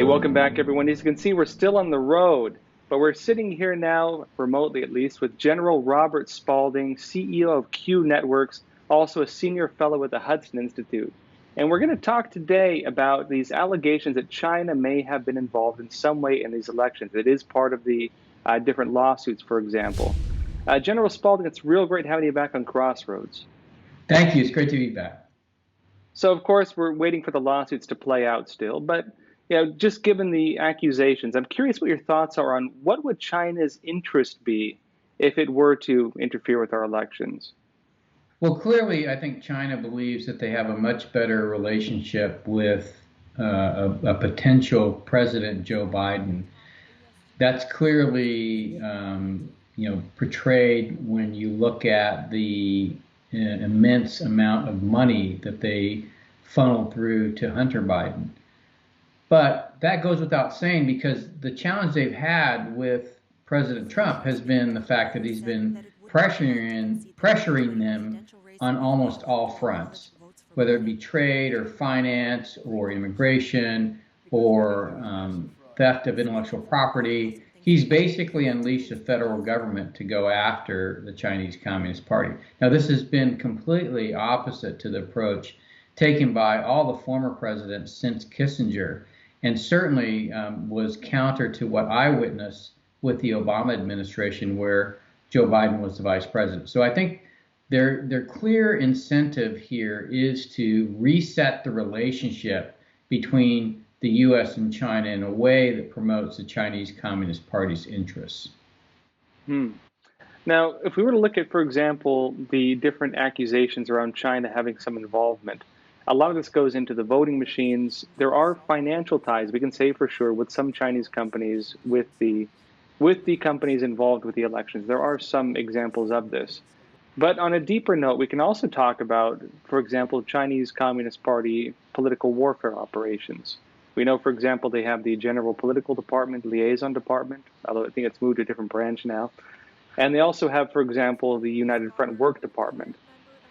welcome back, everyone. As you can see, we're still on the road, but we're sitting here now, remotely at least, with General Robert Spalding, CEO of Q Networks, also a senior fellow at the Hudson Institute. And we're going to talk today about these allegations that China may have been involved in some way in these elections. It is part of the different lawsuits, for example. General Spalding, it's real great having you back on Crossroads. Thank you. It's great to be back. So, of course, we're waiting for the lawsuits to play out still, but just given the accusations, I'm curious what your thoughts are on what would China's interest be if it were to interfere with our elections? Well, clearly, I think China believes that they have a much better relationship with a potential President Joe Biden. That's clearly, portrayed when you look at the immense amount of money that they funneled through to Hunter Biden. But that goes without saying, because the challenge they've had with President Trump has been the fact that he's been pressuring them on almost all fronts, whether it be trade or finance or immigration or theft of intellectual property. He's basically unleashed the federal government to go after the Chinese Communist Party. Now, this has been completely opposite to the approach taken by all the former presidents since Kissinger, and certainly was counter to what I witnessed with the Obama administration, where Joe Biden was the vice president. So I think their clear incentive here is to reset the relationship between the U.S. and China in a way that promotes the Chinese Communist Party's interests. Now, if we were to look at, for example, the different accusations around China having some involvement, a lot of this goes into the voting machines. There are financial ties, we can say for sure, with some Chinese companies, with the companies involved with the elections. There are some examples of this. But on a deeper note, we can also talk about, for example, Chinese Communist Party political warfare operations. We know, for example, they have the General Political Department, Liaison Department, although I think it's moved to a different branch now. And they also have, for example, the United Front Work Department.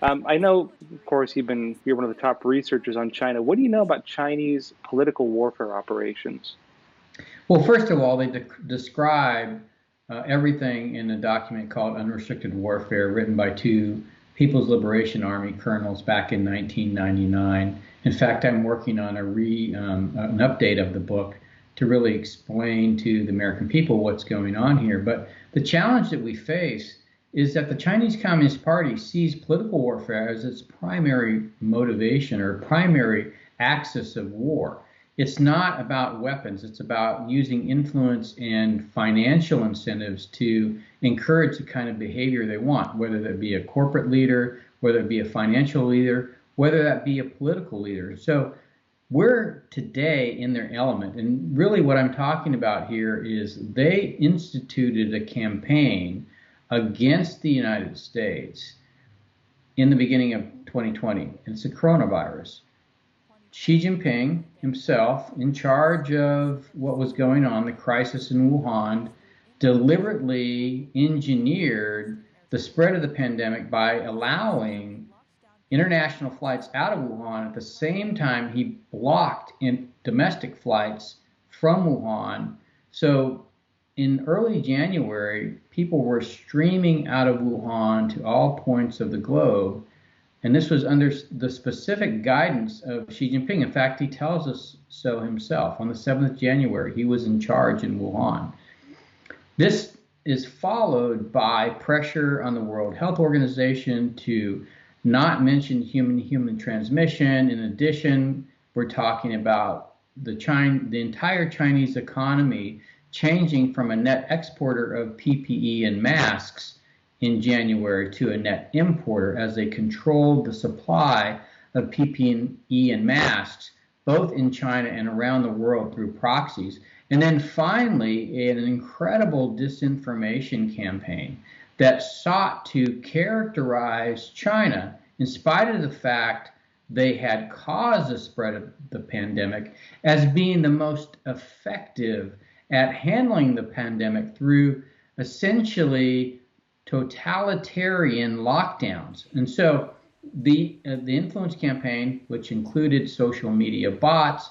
I know, of course, you're one of the top researchers on China. What do you know about Chinese political warfare operations? Well, first of all, they describe everything in a document called Unrestricted Warfare, written by two People's Liberation Army colonels back in 1999. In fact, I'm working on an update of the book to really explain to the American people what's going on here. But the challenge that we face is that the Chinese Communist Party sees political warfare as its primary motivation or primary axis of war. It's not about weapons. It's about using influence and financial incentives to encourage the kind of behavior they want, whether that be a corporate leader, whether it be a financial leader, whether that be a political leader. So we're today in their element. And really what I'm talking about here is they instituted a campaign against the United States in the beginning of 2020. It's the coronavirus. Xi Jinping himself, in charge of what was going on, the crisis in Wuhan, deliberately engineered the spread of the pandemic by allowing international flights out of Wuhan. At the same time, he blocked in domestic flights from Wuhan. So in early January, people were streaming out of Wuhan to all points of the globe. And this was under the specific guidance of Xi Jinping. In fact, he tells us so himself. On the 7th of January, he was in charge in Wuhan. This is followed by pressure on the World Health Organization to not mention human-to-human transmission. In addition, we're talking about the entire Chinese economy changing from a net exporter of PPE and masks in January to a net importer as they controlled the supply of PPE and masks, both in China and around the world through proxies. And then finally, an incredible disinformation campaign that sought to characterize China, in spite of the fact they had caused the spread of the pandemic, as being the most effective at handling the pandemic through essentially totalitarian lockdowns. And so the influence campaign, which included social media bots,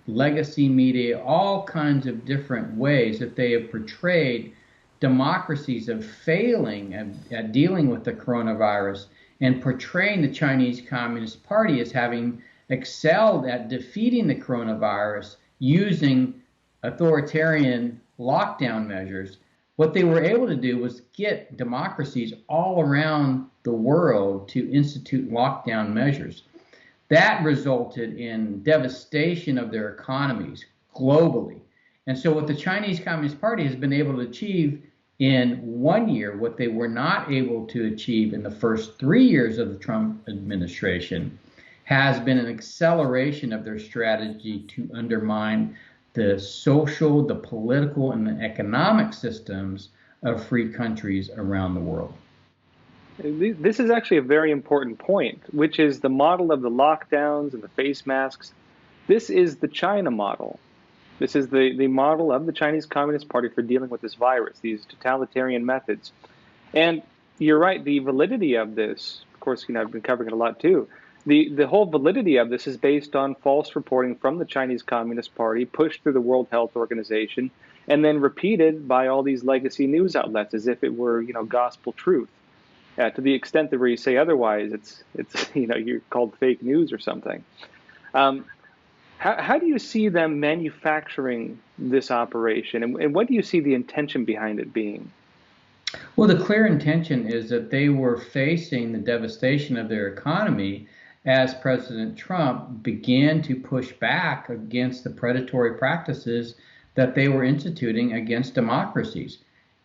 legacy media, all kinds of different ways that they have portrayed democracies of failing at dealing with the coronavirus and portraying the Chinese Communist Party as having excelled at defeating the coronavirus using authoritarian lockdown measures. What they were able to do was get democracies all around the world to institute lockdown measures. That resulted in devastation of their economies globally. And so what the Chinese Communist Party has been able to achieve in 1 year, what they were not able to achieve in the first 3 years of the Trump administration, has been an acceleration of their strategy to undermine the social, the political, and the economic systems of free countries around the world. This is actually a very important point, which is the model of the lockdowns and the face masks. This is the China model. This is the model of the Chinese Communist Party for dealing with this virus, these totalitarian methods. And you're right, the validity of this, of course, I've been covering it a lot too. The whole validity of this is based on false reporting from the Chinese Communist Party, pushed through the World Health Organization, and then repeated by all these legacy news outlets as if it were, gospel truth. To the extent that where you say otherwise, it's you're called fake news or something. How do you see them manufacturing this operation, and what do you see the intention behind it being? Well, the clear intention is that they were facing the devastation of their economy as President Trump began to push back against the predatory practices that they were instituting against democracies.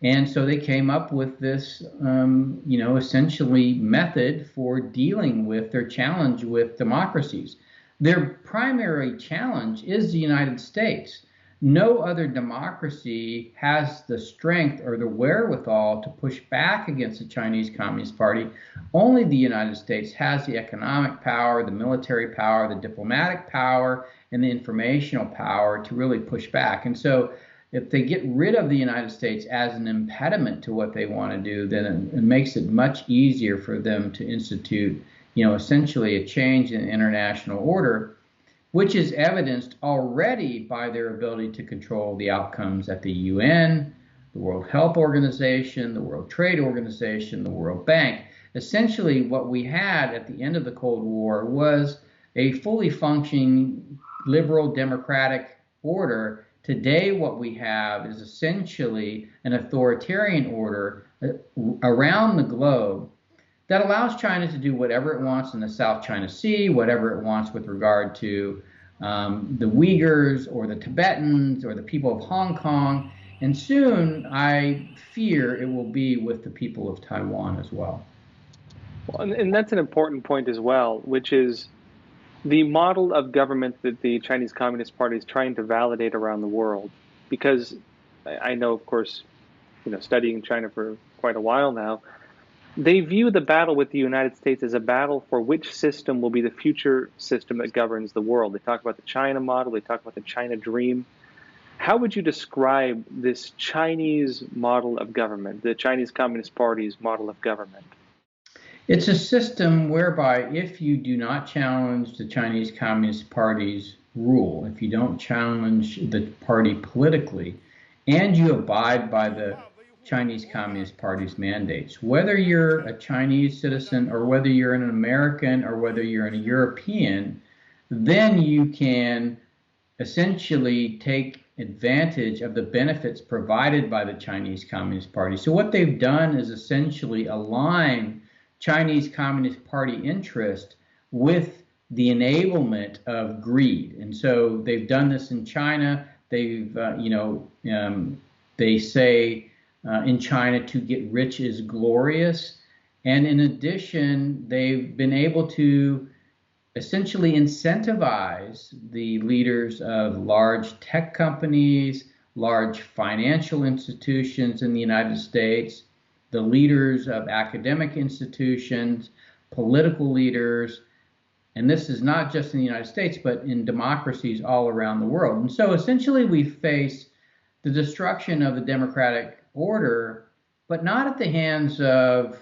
And so they came up with this, essentially method for dealing with their challenge with democracies. Their primary challenge is the United States. No other democracy has the strength or the wherewithal to push back against the Chinese Communist Party. Only the United States has the economic power, the military power, the diplomatic power, and the informational power to really push back. And so if they get rid of the United States as an impediment to what they want to do, then it makes it much easier for them to institute, essentially a change in international order, which is evidenced already by their ability to control the outcomes at the UN, the World Health Organization, the World Trade Organization, the World Bank. Essentially, what we had at the end of the Cold War was a fully functioning liberal democratic order. Today, what we have is essentially an authoritarian order around the globe that allows China to do whatever it wants in the South China Sea, whatever it wants with regard to the Uyghurs or the Tibetans or the people of Hong Kong. And soon, I fear it will be with the people of Taiwan as well. Well, and that's an important point as well, which is the model of government that the Chinese Communist Party is trying to validate around the world. Because I know, of course, studying China for quite a while now, they view the battle with the United States as a battle for which system will be the future system that governs the world. They talk about the China model, they talk about the China dream. How would you describe this Chinese model of government, the Chinese Communist Party's model of government? It's a system whereby if you do not challenge the Chinese Communist Party's rule, if you don't challenge the party politically, and you abide by the Chinese Communist Party's mandates, whether you're a Chinese citizen or whether you're an American or whether you're a European, then you can essentially take advantage of the benefits provided by the Chinese Communist Party. So what they've done is essentially align Chinese Communist Party interest with the enablement of greed. And so they've done this in China. They've, they say in China to get rich is glorious. And in addition, they've been able to essentially incentivize the leaders of large tech companies, large financial institutions in the United States, the leaders of academic institutions, political leaders, and this is not just in the United States, but in democracies all around the world. And so essentially we face the destruction of the democratic order, but not at the hands of,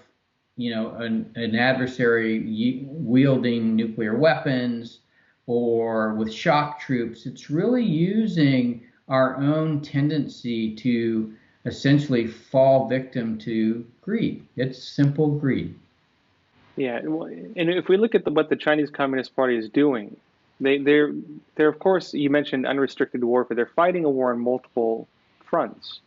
an adversary wielding nuclear weapons or with shock troops. It's really using our own tendency to essentially fall victim to greed. It's simple greed. Yeah, and if we look at what the Chinese Communist Party is doing, they're of course, you mentioned unrestricted warfare. They're fighting a war on multiple fronts.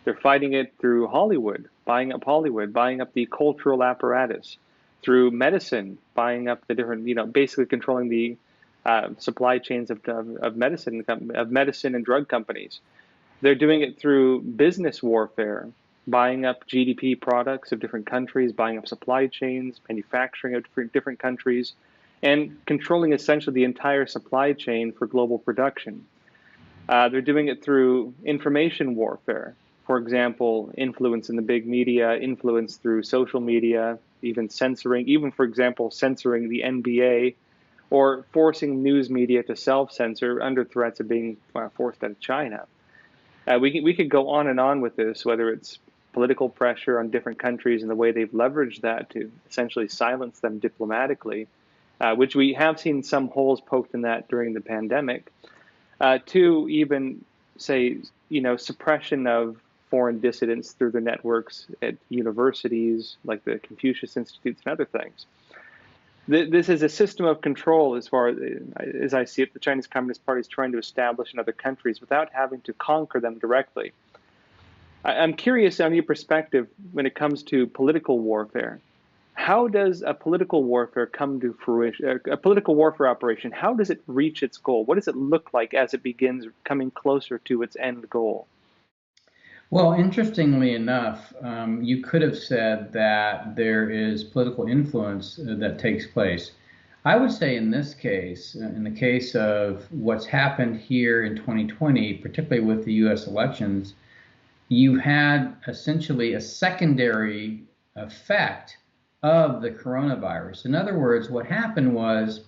They're fighting it through Hollywood, buying up the cultural apparatus, through medicine, buying up the different, basically controlling the supply chains of medicine and drug companies. They're doing it through business warfare, buying up GDP products of different countries, buying up supply chains, manufacturing of different countries, and controlling essentially the entire supply chain for global production. They're doing it through information warfare. For example, influence in the big media, influence through social media, even censoring, even for example, censoring the NBA or forcing news media to self-censor under threats of being forced out of China. We could go on and on with this, whether it's political pressure on different countries and the way they've leveraged that to essentially silence them diplomatically, which we have seen some holes poked in that during the pandemic, to even say, suppression of foreign dissidents through the networks at universities like the Confucius Institutes and other things. This is a system of control as far as I see it, the Chinese Communist Party is trying to establish in other countries without having to conquer them directly. I'm curious on your perspective when it comes to political warfare. How does a political warfare come to fruition? A political warfare operation, how does it reach its goal? What does it look like as it begins coming closer to its end goal? Well, interestingly enough, you could have said that there is political influence that takes place. I would say in this case, in the case of what's happened here in 2020, particularly with the US elections, you had essentially a secondary effect of the coronavirus. In other words, what happened was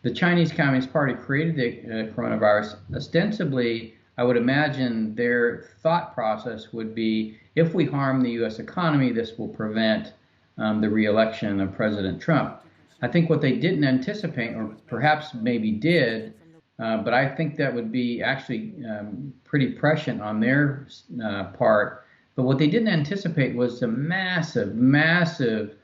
the Chinese Communist Party created the coronavirus. Ostensibly, I would imagine their thought process would be, if we harm the U.S. economy, this will prevent the re-election of President Trump. I think what they didn't anticipate, or perhaps maybe did, but I think that would be actually pretty prescient on their part. But what they didn't anticipate was the massive, massive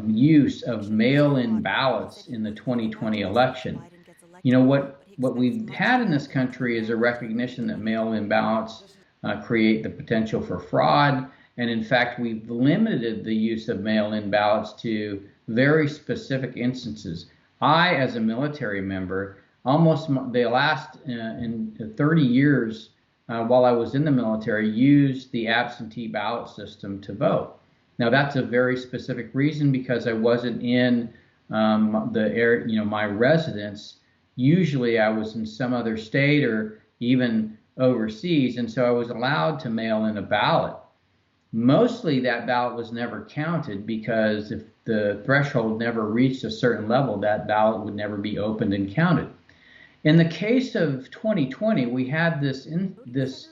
use of mail-in ballots in the 2020 election. What we've had in this country is a recognition that mail-in ballots create the potential for fraud. And in fact, we've limited the use of mail-in ballots to very specific instances. I, as a military member, almost the last in 30 years while I was in the military, used the absentee ballot system to vote. Now, that's a very specific reason, because I wasn't in my residence. Usually I was in some other state or even overseas, and so I was allowed to mail in a ballot. Mostly that ballot was never counted, because if the threshold never reached a certain level, that ballot would never be opened and counted. In the case of 2020, we had this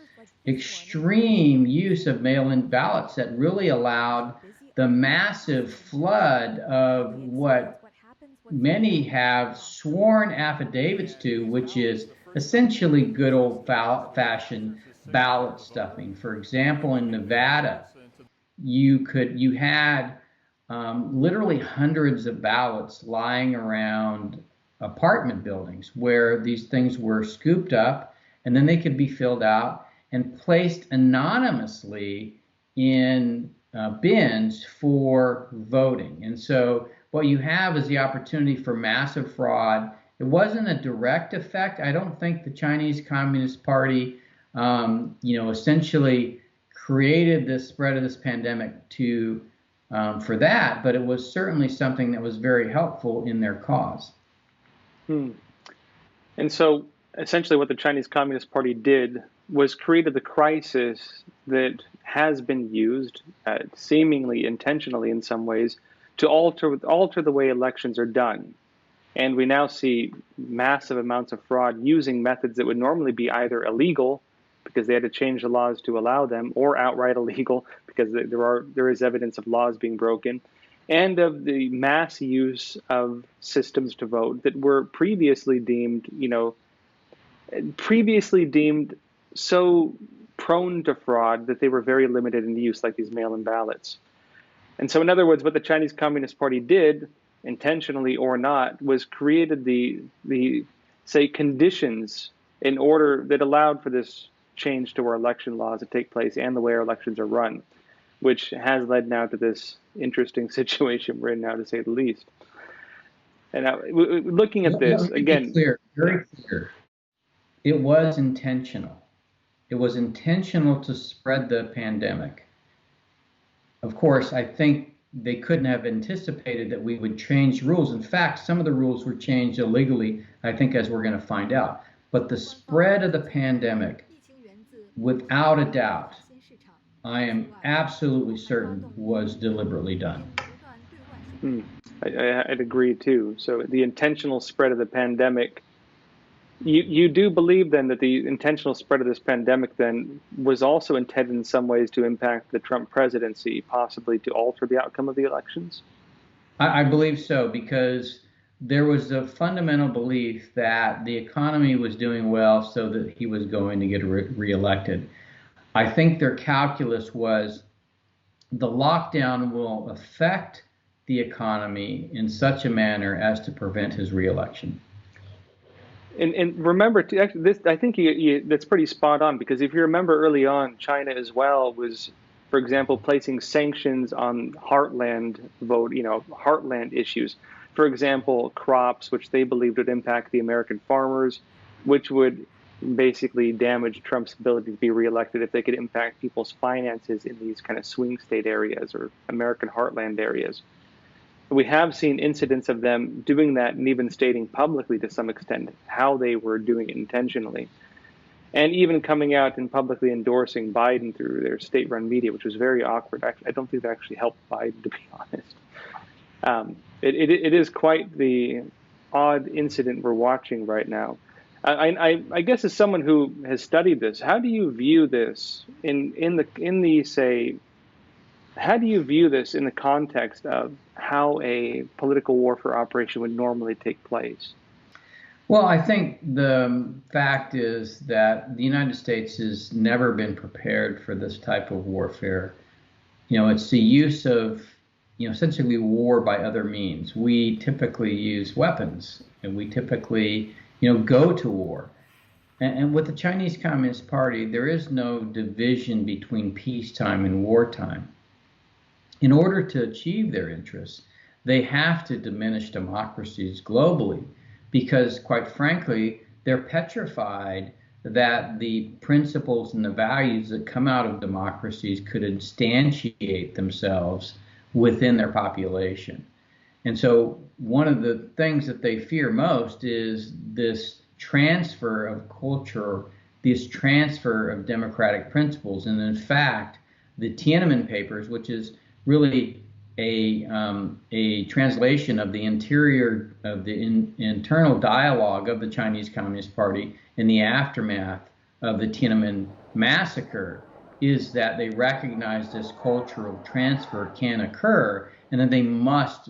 extreme use of mail-in ballots that really allowed the massive flood of what many have sworn affidavits to, which is essentially good old-fashioned ballot stuffing. For example, in Nevada, you had literally hundreds of ballots lying around apartment buildings where these things were scooped up, and then they could be filled out and placed anonymously in bins for voting. And so what you have is the opportunity for massive fraud. It wasn't a direct effect. I don't think the Chinese Communist Party, essentially created this spread of this pandemic for that, but it was certainly something that was very helpful in their cause. And so essentially what the Chinese Communist Party did was created the crisis that has been used, seemingly intentionally in some ways, to alter the way elections are done. And we now see massive amounts of fraud using methods that would normally be either illegal, because they had to change the laws to allow them, or outright illegal, because there is evidence of laws being broken. and of the mass use of systems to vote that were previously deemed so prone to fraud that they were very limited in use, like these mail-in ballots. And so, in other words, what the Chinese Communist Party did, intentionally or not, was created the say conditions in order that allowed for this change to our election laws to take place and the way our elections are run, which has led now to this interesting situation we're in now, to say the least. And now, looking at this Let me be again, clear, very clear. It was intentional. It was intentional to spread the pandemic. Of course, I think they couldn't have anticipated that we would change rules. In fact, some of the rules were changed illegally, I think, as we're going to find out. But the spread of the pandemic, without a doubt, I am absolutely certain was deliberately done. I'd agree too. So the intentional spread of the pandemic, you do believe then that the intentional spread of this pandemic then was also intended in some ways to impact the Trump presidency, possibly to alter the outcome of the elections? I believe so, because there was a fundamental belief that the economy was doing well so that he was going to get reelected. I think their calculus was the lockdown will affect the economy in such a manner as to prevent his reelection. And remember, this I think that's pretty spot on, because if you remember early on, China as well was, for example, placing sanctions on heartland issues. For example, crops, which they believed would impact the American farmers, which would basically damage Trump's ability to be reelected if they could impact people's finances in these kind of swing state areas or American heartland areas. We have seen incidents of them doing that and even stating publicly to some extent how they were doing it intentionally. And even coming out and publicly endorsing Biden through their state-run media, which was very awkward. I don't think that actually helped Biden, to be honest. It is quite the odd incident we're watching right now. I guess as someone who has studied this, how do you view this how do you view this in the context of how a political warfare operation would normally take place? Well, I think the fact is that the United States has never been prepared for this type of warfare. It's the use of, essentially war by other means. We typically use weapons, and we typically, go to war. And with the Chinese Communist Party, there is no division between peacetime and wartime. In order to achieve their interests, they have to diminish democracies globally because, quite frankly, they're petrified that the principles and the values that come out of democracies could instantiate themselves within their population. And so one of the things that they fear most is this transfer of culture, this transfer of democratic principles. And in fact, the Tiananmen Papers, which is really a translation of the internal dialogue of the Chinese Communist Party in the aftermath of the Tiananmen massacre, is that they recognize this cultural transfer can occur and that they must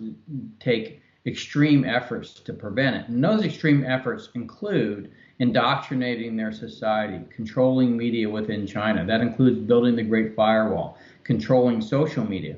take extreme efforts to prevent it. And those extreme efforts include indoctrinating their society, controlling media within China. That includes building the Great Firewall, controlling social media.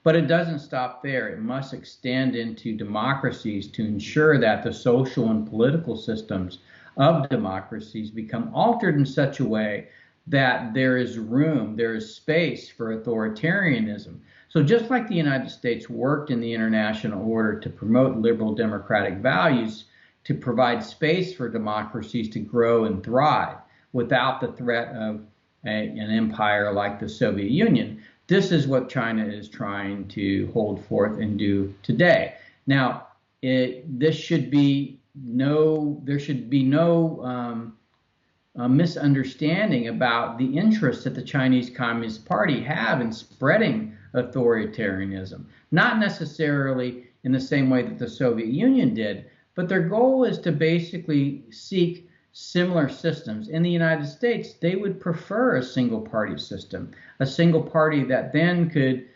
But it doesn't stop there. It must extend into democracies to ensure that the social and political systems of democracies become altered in such a way that there is room, there is space for authoritarianism. So just like the United States worked in the international order to promote liberal democratic values, to provide space for democracies to grow and thrive without the threat of an empire like the Soviet Union, this is what China is trying to hold forth and do today. Now, there should be no misunderstanding about the interests that the Chinese Communist Party have in spreading authoritarianism. Not necessarily in the same way that the Soviet Union did, but their goal is to basically seek similar systems. In the United States, they would prefer a single party system, a single party that then could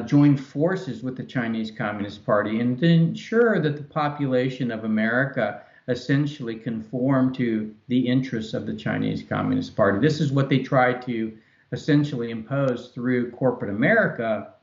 join forces with the Chinese Communist Party and to ensure that the population of America essentially conform to the interests of the Chinese Communist Party. This is what they tried to essentially impose through corporate America.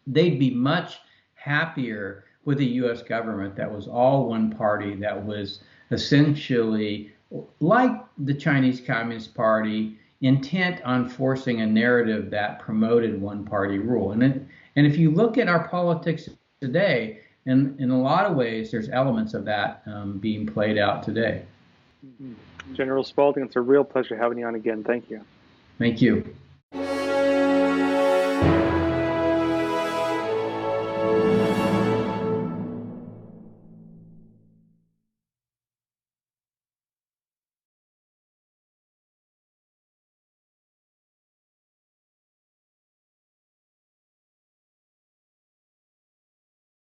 They'd be much happier with a U.S. government that was all one party, that was essentially like the Chinese Communist Party, intent on forcing a narrative that promoted one party rule. And if you look at our politics today, in a lot of ways, there's elements of that being played out today. General Spalding, it's a real pleasure having you on again. Thank you. Thank you.